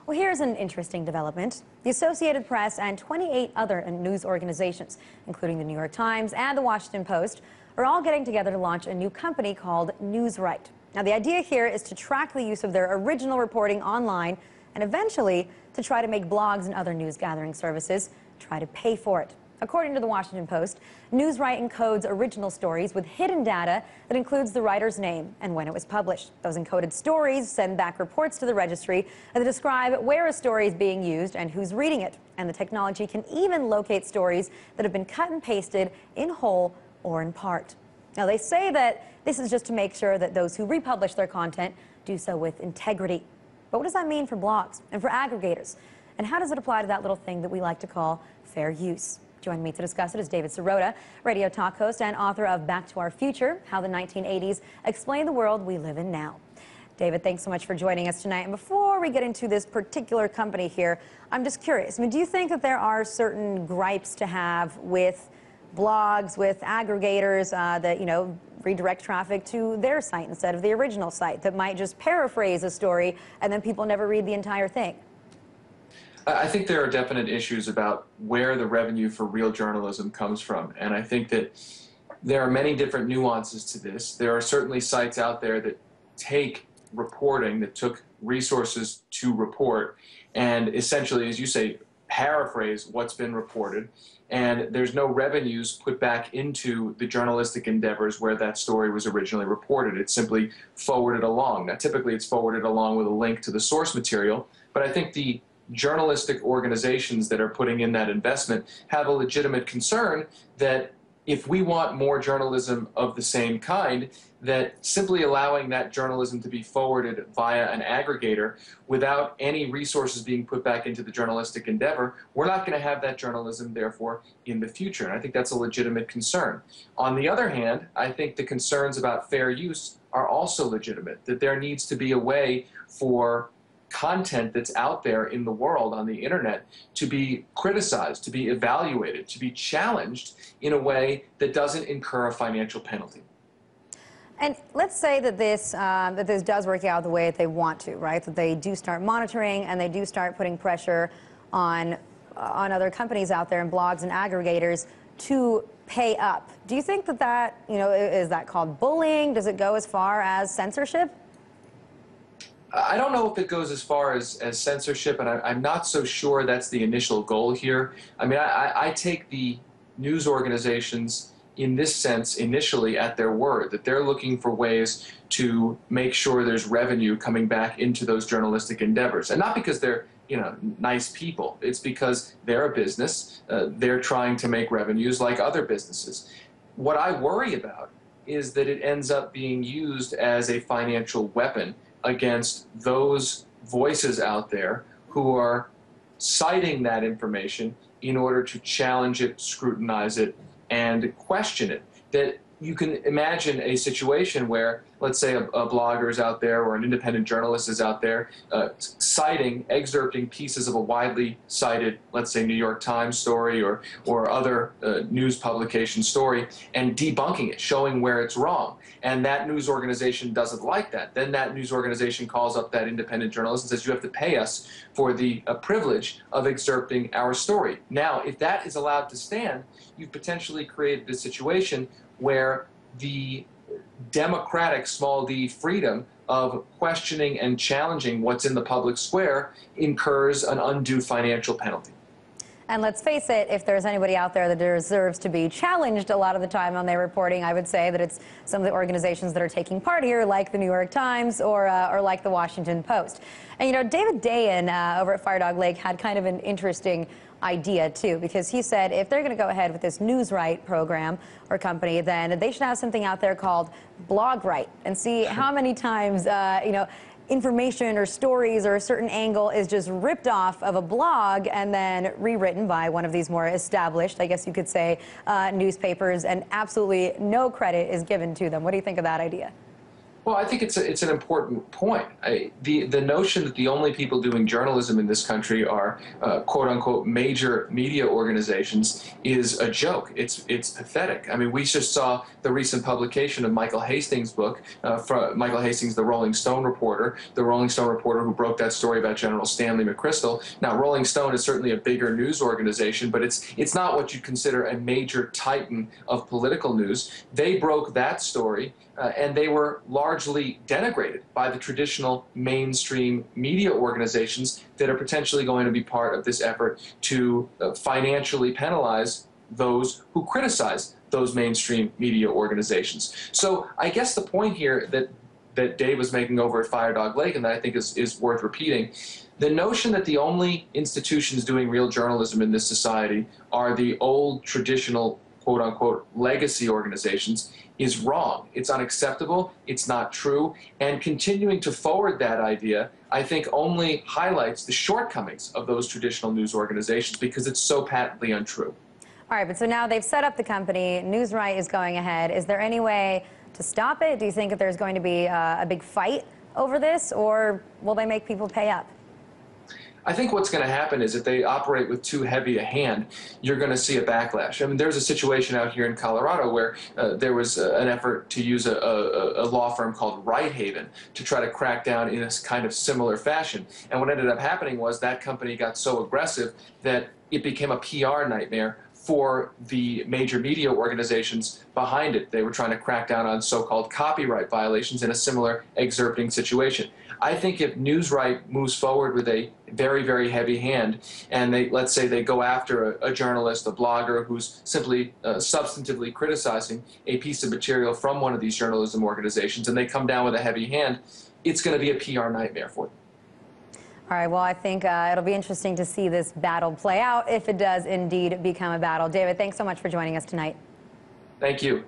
Well, here's an interesting development. The Associated Press and 28 other news organizations, including the New York Times and the Washington Post, are all getting together to launch a new company called NewsRight. Now, the idea here is to track the use of their original reporting online and eventually to try to make blogs and other news gathering services try to pay for it. According to the Washington Post, NewsRight encodes original stories with hidden data that includes the writer's name and when it was published. Those encoded stories send back reports to the registry that describe where a story is being used and who's reading it. And the technology can even locate stories that have been cut and pasted in whole or in part. Now, they say that this is just to make sure that those who republish their content do so with integrity. But what does that mean for blogs and for aggregators? And how does it apply to that little thing that we like to call fair use? Joining me to discuss it is David Sirota, radio talk host and author of Back to Our Future, How the 1980s Explained the World We Live in Now. David, thanks so much for joining us tonight. And before we get into this particular company here, I'm just curious. I mean, do you think that there are certain gripes to have with blogs, with aggregators that, redirect traffic to their site instead of the original site, that might just paraphrase a story and then people never read the entire thing? I think there are definite issues about where the revenue for real journalism comes from. And I think that there are many different nuances to this. There are certainly sites out there that take reporting, that took resources to report, and essentially, as you say, paraphrase what's been reported. And there's no revenues put back into the journalistic endeavors where that story was originally reported. It's simply forwarded along. Now, typically, it's forwarded along with a link to the source material, but I think the journalistic organizations that are putting in that investment have a legitimate concern that if we want more journalism of the same kind, that simply allowing that journalism to be forwarded via an aggregator without any resources being put back into the journalistic endeavor, we're not going to have that journalism, therefore, in the future. And I think that's a legitimate concern. On the other hand, I think the concerns about fair use are also legitimate, that there needs to be a way for content that's out there in the world on the internet to be criticized, to be evaluated, to be challenged in a way that doesn't incur a financial penalty. And let's say that this does work out the way that they want to, right? That they do start monitoring and they do start putting pressure on other companies out there and blogs and aggregators to pay up. Do you think that is that called bullying? Does it go as far as censorship? I don't know if it goes as far as censorship, and I'm not so sure that's the initial goal here. I mean, I take the news organizations in this sense initially at their word, that they're looking for ways to make sure there's revenue coming back into those journalistic endeavors. And not because they're nice people. It's because they're a business. They're trying to make revenues like other businesses. What I worry about is that it ends up being used as a financial weapon against those voices out there who are citing that information in order to challenge it, scrutinize it, and question it. That you can imagine a situation where, let's say, a blogger is out there or an independent journalist is out there excerpting pieces of a widely cited, let's say, New York Times story or other news publication story and debunking it, showing where it's wrong. And that news organization doesn't like that. Then that news organization calls up that independent journalist and says, you have to pay us for the privilege of excerpting our story. Now, if that is allowed to stand, you've potentially created a situation where the democratic, small d, freedom of questioning and challenging what's in the public square incurs an undue financial penalty. And let's face it, if there's anybody out there that deserves to be challenged a lot of the time on their reporting, I would say that it's some of the organizations that are taking part here, like the New York Times or like the Washington Post. And David Dayen over at Firedog Lake had kind of an interesting idea too, because he said if they're going to go ahead with this NewsRight program or company, then they should have something out there called BlogRight and see how many times information or stories or a certain angle is just ripped off of a blog and then rewritten by one of these more established, I guess you could say, newspapers, and absolutely no credit is given to them. What do you think of that idea? Well, I think it's an important point. The notion that the only people doing journalism in this country are quote unquote major media organizations is a joke. It's pathetic. I mean, we just saw the recent publication of Michael Hastings' book, from Michael Hastings, the Rolling Stone reporter who broke that story about General Stanley McChrystal. Now, Rolling Stone is certainly a bigger news organization, but it's not what you'd consider a major titan of political news. They broke that story, and they were largely denigrated by the traditional mainstream media organizations that are potentially going to be part of this effort to financially penalize those who criticize those mainstream media organizations. So I guess the point here that Dave was making over at Fire Dog Lake, and that I think is worth repeating, the notion that the only institutions doing real journalism in this society are the old traditional quote-unquote legacy organizations is wrong. It's unacceptable, it's not true, and continuing to forward that idea, I think, only highlights the shortcomings of those traditional news organizations because it's so patently untrue. All right, but so now they've set up the company, NewsRight is going ahead. Is there any way to stop it? Do you think that there's going to be a big fight over this, or will they make people pay up? I think what's going to happen is if they operate with too heavy a hand, you're going to see a backlash. I mean, there's a situation out here in Colorado where there was an effort to use a law firm called Righthaven to try to crack down in a kind of similar fashion. And what ended up happening was that company got so aggressive that it became a PR nightmare for the major media organizations behind it. They were trying to crack down on so-called copyright violations in a similar excerpting situation. I think if NewsRight moves forward with a very, very heavy hand, and let's say they go after a journalist, a blogger who's simply substantively criticizing a piece of material from one of these journalism organizations, and they come down with a heavy hand, it's going to be a PR nightmare for them. All right, well, I think it'll be interesting to see this battle play out if it does indeed become a battle. David, thanks so much for joining us tonight. Thank you.